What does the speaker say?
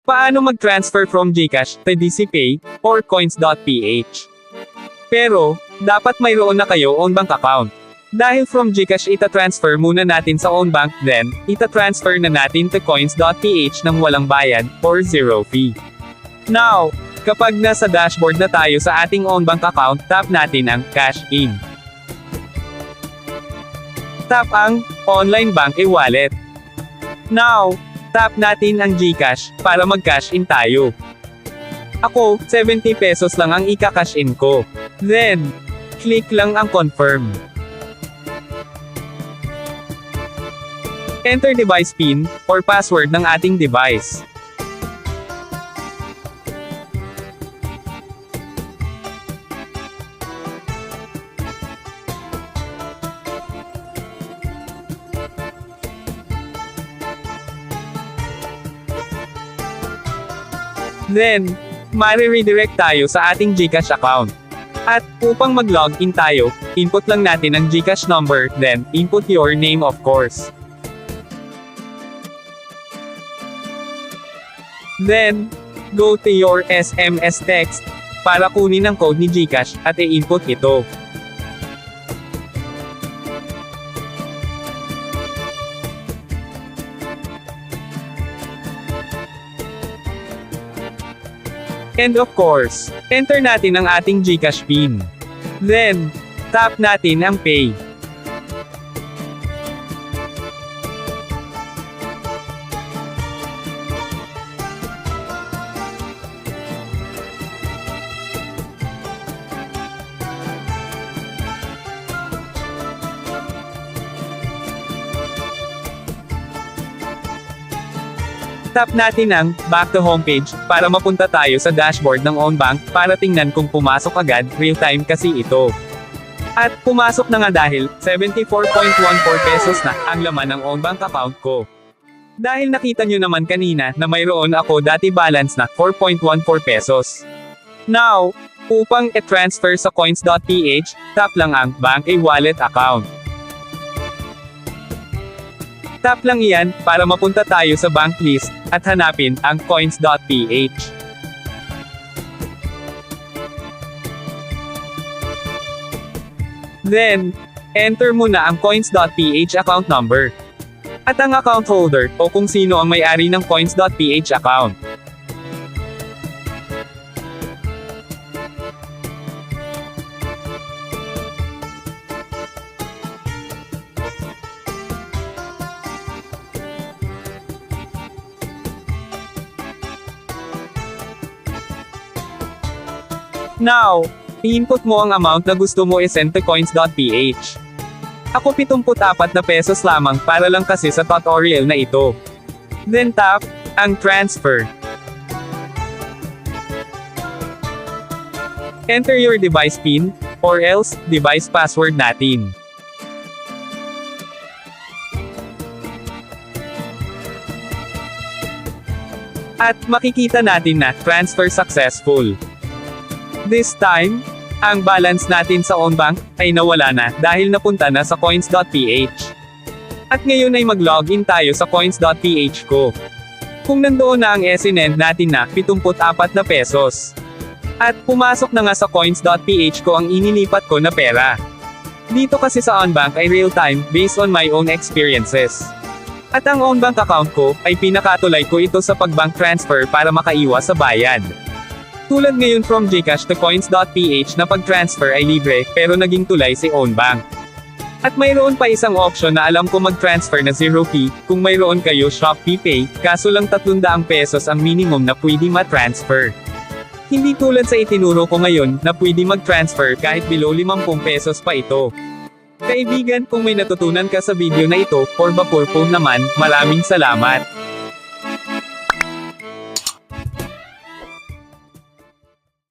Paano mag-transfer from GCash to DCPay or Coins.ph? Pero, dapat mayroon na kayo own bank account. Dahil from GCash ita-transfer muna natin sa own bank, then, ita-transfer na natin to Coins.ph nang walang bayad, or zero fee. Now, kapag nasa dashboard na tayo sa ating own bank account, tap natin ang Cash In. Tap ang Online Bank e-Wallet. Now, tap natin ang GCash para mag-cash in tayo. Ako, 70 pesos lang ang ika-cash in ko. Then, click lang ang Confirm. Enter device PIN or password ng ating device. Then, mare-redirect tayo sa ating GCash account. At, upang mag-login tayo, input lang natin ang GCash number, then, input your name of course. Then, go to your SMS text, para kunin ang code ni GCash, at i-input ito. And of course, enter natin ang ating GCash PIN. Then, tap natin ang Pay. Tap natin ang Back to Homepage para mapunta tayo sa dashboard ng own bank para tingnan kung pumasok agad, real time kasi ito. At pumasok na nga dahil 74.14 pesos na ang laman ng own bank account ko. Dahil nakita nyo naman kanina na mayroon ako dati balance na 4.14 pesos. Now, upang i-transfer sa Coins.ph, tap lang ang Bank e-Wallet account. Tap lang iyan para mapunta tayo sa bank list at hanapin ang Coins.ph. Then, enter mo na ang Coins.ph account number at ang account holder o kung sino ang may-ari ng Coins.ph account. Now, i-input mo ang amount na gusto mo i-send to Coins.ph. Ako 74 na pesos lamang para lang kasi sa tutorial na ito. Then tap ang Transfer. Enter your device PIN, or else, device password natin. At makikita natin na transfer successful. This time, ang balance natin sa own bank ay nawala na dahil napunta na sa Coins.ph. At ngayon ay mag-login tayo sa Coins.ph ko. Kung nandoon na ang SNN natin na 74 na pesos. At pumasok na nga sa Coins.ph ko ang inilipat ko na pera. Dito kasi sa own bank ay real time based on my own experiences. At ang own bank account ko ay pinakatulay ko ito sa pag-bank transfer para makaiwas sa bayad. Tulad ngayon from GCash to Coins.ph na pag-transfer ay libre, pero naging tulay si own bank. At mayroon pa isang option na alam ko mag-transfer na zero fee, kung mayroon kayo Shopee Pay, kaso lang 300 pesos ang minimum na pwede ma-transfer. Hindi tulad sa itinuro ko ngayon, na pwede mag-transfer kahit below 50 pesos pa ito. Kaibigan, kung may natutunan ka sa video na ito, for the purpose naman, maraming salamat.